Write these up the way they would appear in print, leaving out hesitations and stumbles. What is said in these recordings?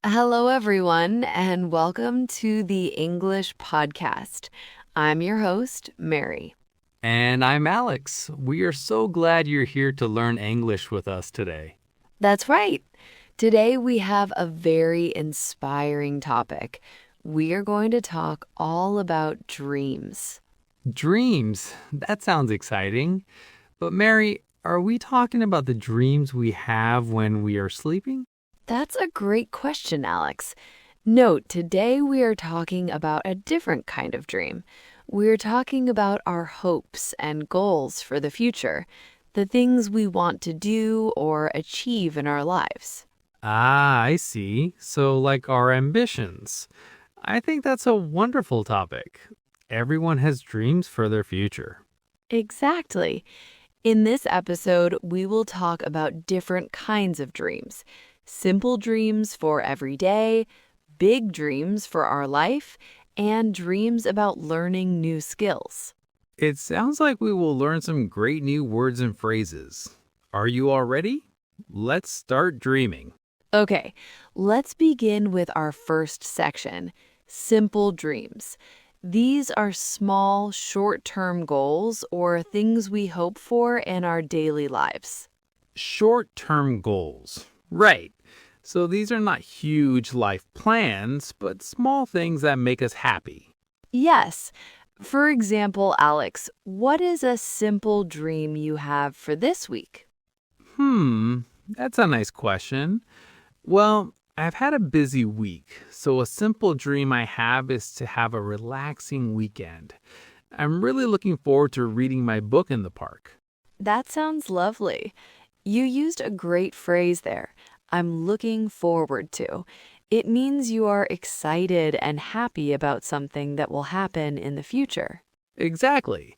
Hello, everyone, and welcome to the English Podcast. I'm your host, Mary. And I'm Alex. We are so glad you're here to learn English with us today. That's right. Today we have a very inspiring topic. We are going to talk all about dreams. Dreams. That sounds exciting. But Mary, are we talking about the dreams we have when we are sleeping? That's a great question, Alex. Note, today we are talking about a different kind of dream. We're talking about our hopes and goals for the future, the things we want to do or achieve in our lives. Ah, I see. So like our ambitions. I think that's a wonderful topic. Everyone has dreams for their future. Exactly. In this episode, we will talk about different kinds of dreams. Simple dreams for every day, big dreams for our life, and dreams about learning new skills. It sounds like we will learn some great new words and phrases. Are you all ready? Let's start dreaming. Okay, let's begin with our first section, simple dreams. These are small, short-term goals or things we hope for in our daily lives. Short-term goals. Right. So these are not huge life plans, but small things that make us happy. Yes. For example, Alex, what is a simple dream you have for this week? That's a nice question. Well, I've had a busy week, so a simple dream I have is to have a relaxing weekend. I'm really looking forward to reading my book in the park. That sounds lovely. You used a great phrase there. I'm looking forward to. It means you are excited and happy about something that will happen in the future. Exactly.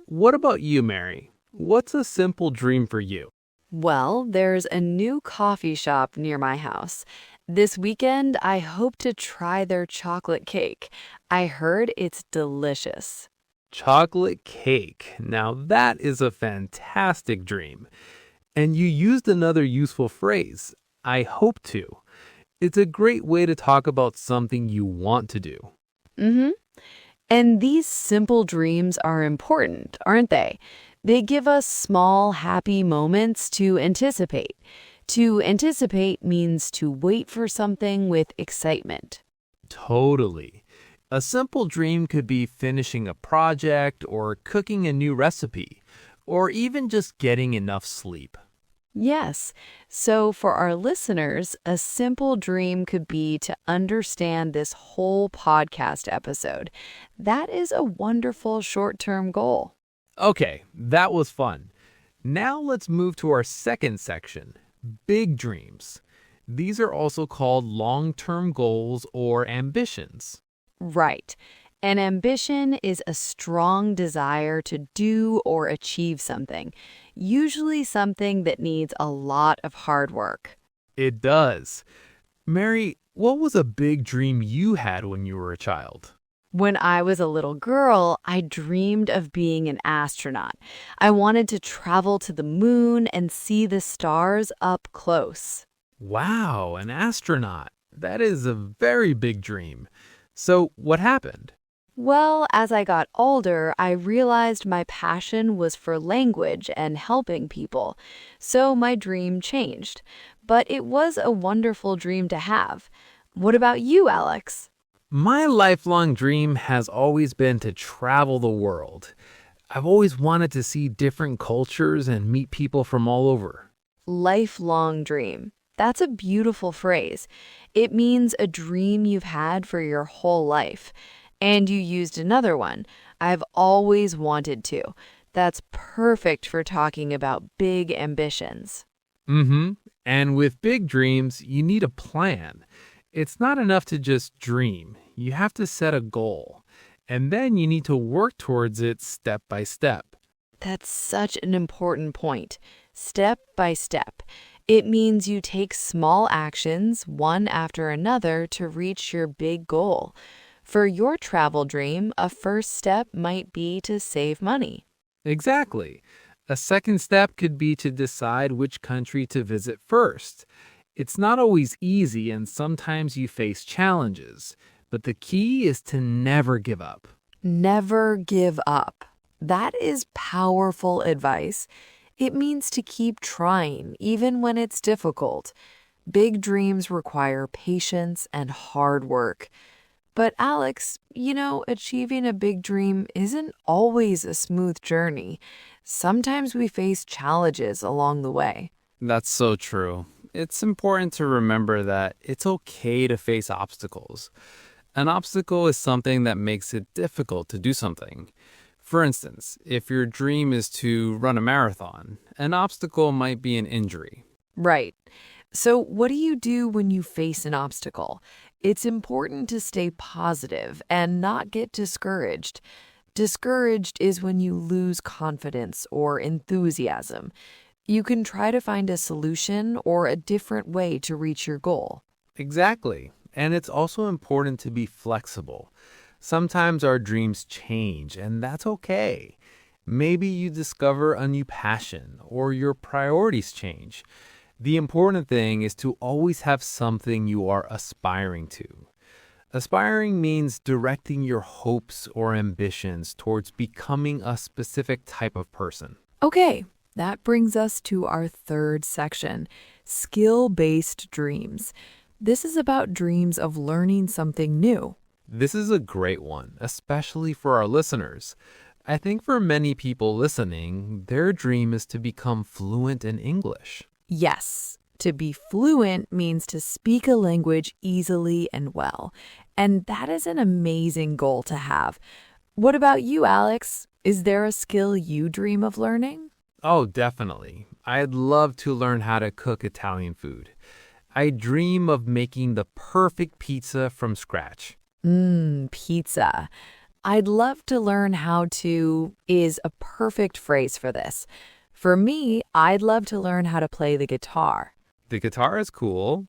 What about you, Mary? What's a simple dream for you? Well, there's a new coffee shop near my house. This weekend, I hope to try their chocolate cake. I heard it's delicious. Chocolate cake. Now that is a fantastic dream. And you used another useful phrase, I hope to. It's a great way to talk about something you want to do. Mm-hmm. And these simple dreams are important, aren't they? They give us small, happy moments to anticipate. To anticipate means to wait for something with excitement. Totally. A simple dream could be finishing a project or cooking a new recipe, or even just getting enough sleep. Yes. So for our listeners, a simple dream could be to understand this whole podcast episode. That is a wonderful short-term goal. Okay, that was fun. Now let's move to our second section, big dreams. These are also called long-term goals or ambitions. Right. An ambition is a strong desire to do or achieve something, usually something that needs a lot of hard work. It does. Mary, what was a big dream you had when you were a child? When I was a little girl, I dreamed of being an astronaut. I wanted to travel to the moon and see the stars up close. Wow, an astronaut. That is a very big dream. So, what happened? Well, as I got older, I realized my passion was for language and helping people, so my dream changed. But it was a wonderful dream to have. What about you, Alex? My lifelong dream has always been to travel the world. I've always wanted to see different cultures and meet people from all over. Lifelong dream. That's a beautiful phrase. It means a dream you've had for your whole life. And you used another one. I've always wanted to. That's perfect for talking about big ambitions. Mm-hmm. And with big dreams, you need a plan. It's not enough to just dream. You have to set a goal. And then you need to work towards it step by step. That's such an important point. Step by step. It means you take small actions, one after another, to reach your big goal. For your travel dream, a first step might be to save money. Exactly. A second step could be to decide which country to visit first. It's not always easy, and sometimes you face challenges, but the key is to never give up. Never give up. That is powerful advice. It means to keep trying, even when it's difficult. Big dreams require patience and hard work. But Alex, achieving a big dream isn't always a smooth journey. Sometimes we face challenges along the way. That's so true. It's important to remember that it's okay to face obstacles. An obstacle is something that makes it difficult to do something. For instance, if your dream is to run a marathon, an obstacle might be an injury. Right. So what do you do when you face an obstacle? It's important to stay positive and not get discouraged. Discouraged is when you lose confidence or enthusiasm. You can try to find a solution or a different way to reach your goal. Exactly. And it's also important to be flexible. Sometimes our dreams change, and that's okay. Maybe you discover a new passion or your priorities change. The important thing is to always have something you are aspiring to. Aspiring means directing your hopes or ambitions towards becoming a specific type of person. Okay, that brings us to our third section, skill-based dreams. This is about dreams of learning something new. This is a great one, especially for our listeners. I think for many people listening, their dream is to become fluent in English. Yes, to be fluent means to speak a language easily and well. And that is an amazing goal to have. What about you, Alex? Is there a skill you dream of learning? Oh, definitely. I'd love to learn how to cook Italian food. I dream of making the perfect pizza from scratch. Pizza. I'd love to learn how to is a perfect phrase for this. For me, I'd love to learn how to play the guitar. The guitar is cool.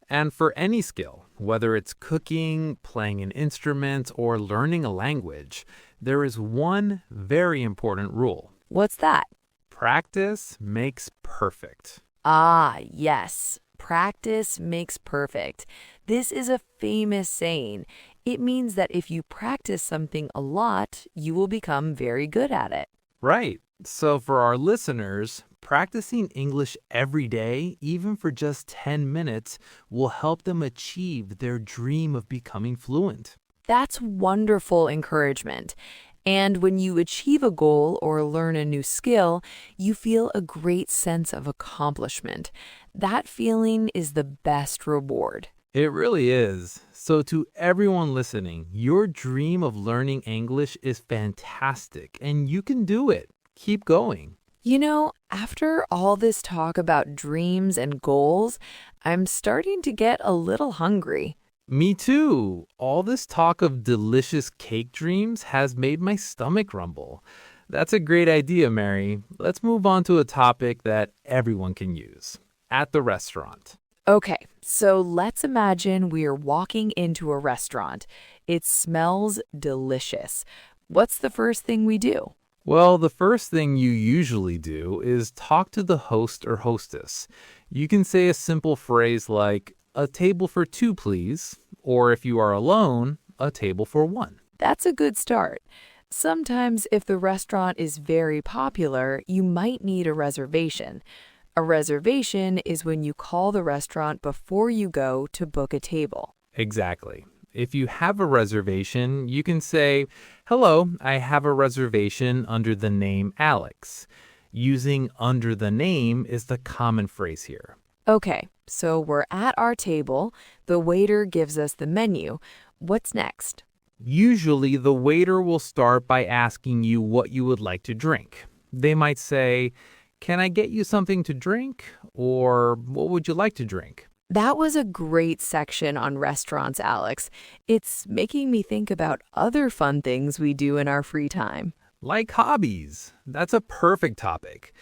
And for any skill, whether it's cooking, playing an instrument, or learning a language, there is one very important rule. What's that? Practice makes perfect. Ah, yes. Practice makes perfect. This is a famous saying. It means that if you practice something a lot, you will become very good at it. Right. So for our listeners, practicing English every day, even for just 10 minutes, will help them achieve their dream of becoming fluent. That's wonderful encouragement. And when you achieve a goal or learn a new skill, you feel a great sense of accomplishment. That feeling is the best reward. It really is. So to everyone listening, your dream of learning English is fantastic and you can do it. Keep going. After all this talk about dreams and goals, I'm starting to get a little hungry. Me too. All this talk of delicious cake dreams has made my stomach rumble. That's a great idea, Mary. Let's move on to a topic that everyone can use. At the restaurant. Okay, so let's imagine we're walking into a restaurant. It smells delicious. What's the first thing we do? Well, the first thing you usually do is talk to the host or hostess. You can say a simple phrase like, "A table for two, please," or if you are alone, "A table for one." That's a good start. Sometimes, if the restaurant is very popular, you might need a reservation. A reservation is when you call the restaurant before you go to book a table. Exactly. If you have a reservation, you can say, "Hello, I have a reservation under the name Alex." Using "under the name" is the common phrase here. Okay, so we're at our table. The waiter gives us the menu. What's next? Usually, the waiter will start by asking you what you would like to drink. They might say, "Can I get you something to drink?" Or "What would you like to drink?" That was a great section on restaurants, Alex. It's making me think about other fun things we do in our free time. Like hobbies. That's a perfect topic.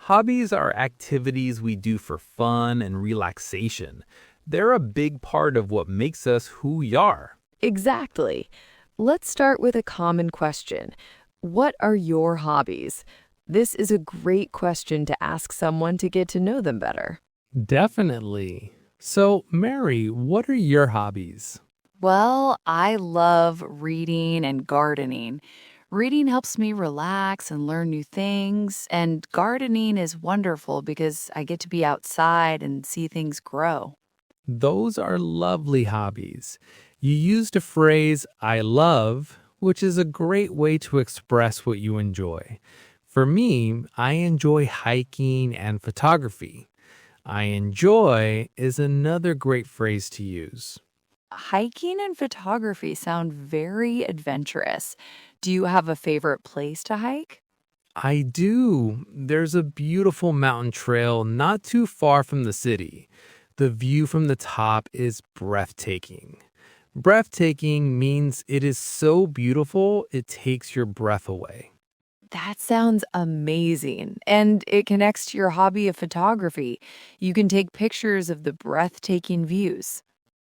Hobbies are activities we do for fun and relaxation. They're a big part of what makes us who we are. Exactly. Let's start with a common question. What are your hobbies? This is a great question to ask someone to get to know them better. Definitely. So, Mary, what are your hobbies? Well, I love reading and gardening. Reading helps me relax and learn new things, and gardening is wonderful because I get to be outside and see things grow. Those are lovely hobbies. You used a phrase, I love, which is a great way to express what you enjoy. For me, I enjoy hiking and photography. I enjoy is another great phrase to use. Hiking and photography sound very adventurous. Do you have a favorite place to hike? I do. There's a beautiful mountain trail not too far from the city. The view from the top is breathtaking. Breathtaking means it is so beautiful it takes your breath away. That sounds amazing. And it connects to your hobby of photography. You can take pictures of the breathtaking views.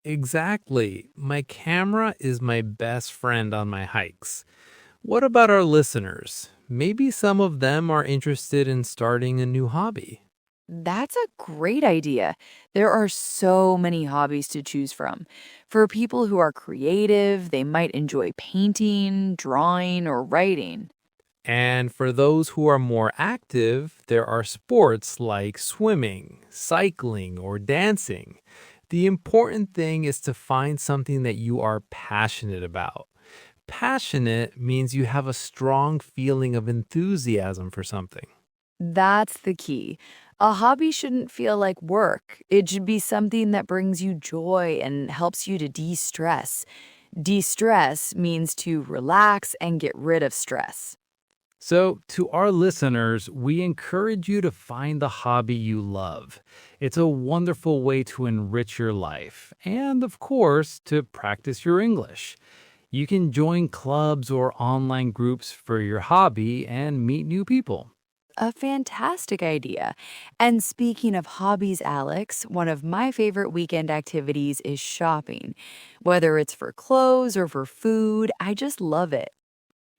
Exactly. My camera is my best friend on my hikes. What about our listeners? Maybe some of them are interested in starting a new hobby. That's a great idea. There are so many hobbies to choose from. For people who are creative, they might enjoy painting, drawing, or writing. And for those who are more active, there are sports like swimming, cycling, or dancing. The important thing is to find something that you are passionate about. Passionate means you have a strong feeling of enthusiasm for something. That's the key. A hobby shouldn't feel like work. It should be something that brings you joy and helps you to de stress. De stress means to relax and get rid of stress. So, to our listeners, we encourage you to find the hobby you love. It's a wonderful way to enrich your life and, of course, to practice your English. You can join clubs or online groups for your hobby and meet new people. A fantastic idea. And speaking of hobbies, Alex, one of my favorite weekend activities is shopping. Whether it's for clothes or for food, I just love it.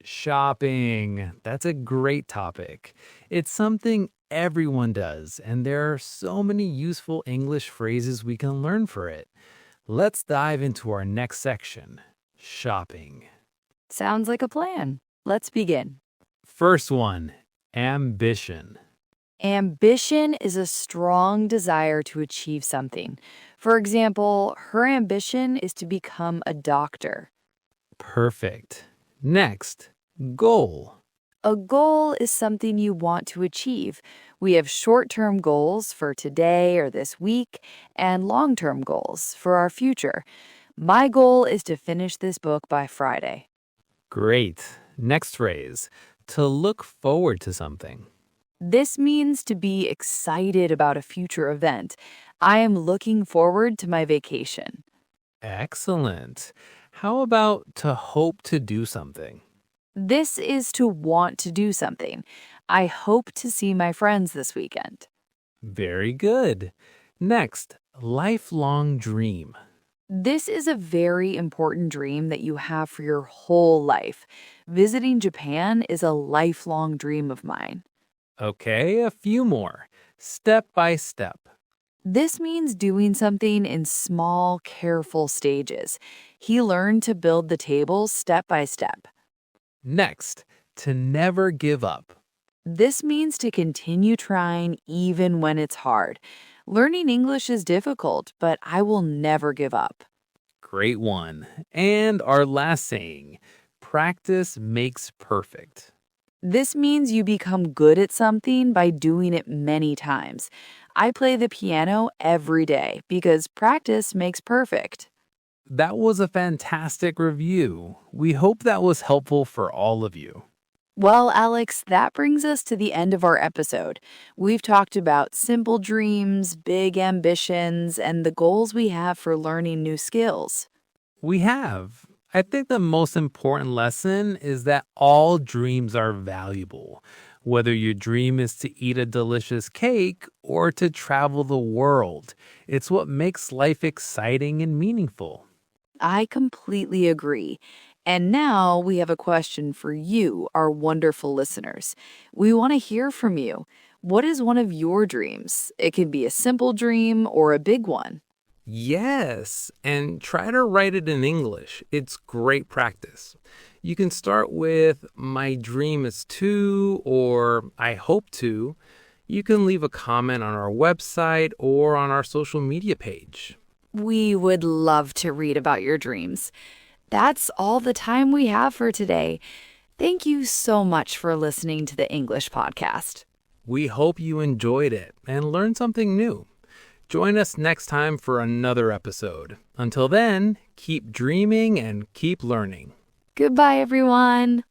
Shopping. That's a great topic. It's something everyone does, and there are so many useful English phrases we can learn for it. Let's dive into our next section shopping. Sounds like a plan. Let's begin. First one ambition. Ambition is a strong desire to achieve something. For example, her ambition is to become a doctor. Perfect. Next, goal. A goal is something you want to achieve. We have short term goals for today or this week, and long term goals for our future. My goal is to finish this book by Friday. Great. Next phrase to look forward to something. This means to be excited about a future event. I am looking forward to my vacation. Excellent. How about to hope to do something? This is to want to do something. I hope to see my friends this weekend. Very good. Next, lifelong dream. This is a very important dream that you have for your whole life. Visiting Japan is a lifelong dream of mine. Okay, a few more. Step by step. This means doing something in small, careful stages. He learned to build the table step by step. Next, to never give up. This means to continue trying even when it's hard. Learning English is difficult, but I will never give up. Great one. And our last saying practice makes perfect. This means you become good at something by doing it many times. I play the piano every day because practice makes perfect. That was a fantastic review. We hope that was helpful for all of you. Well, Alex, that brings us to the end of our episode. We've talked about simple dreams, big ambitions, and the goals we have for learning new skills. We have. I think the most important lesson is that all dreams are valuable. Whether your dream is to eat a delicious cake or to travel the world, it's what makes life exciting and meaningful. I completely agree. And now we have a question for you, our wonderful listeners. We want to hear from you. What is one of your dreams? It can be a simple dream or a big one. Yes, and try to write it in English. It's great practice. You can start with "My dream is to" or "I hope to." You can leave a comment on our website or on our social media page. We would love to read about your dreams. That's all the time we have for today. Thank you so much for listening to the English podcast. We hope you enjoyed it and learned something new. Join us next time for another episode. Until then, keep dreaming and keep learning. Goodbye, everyone.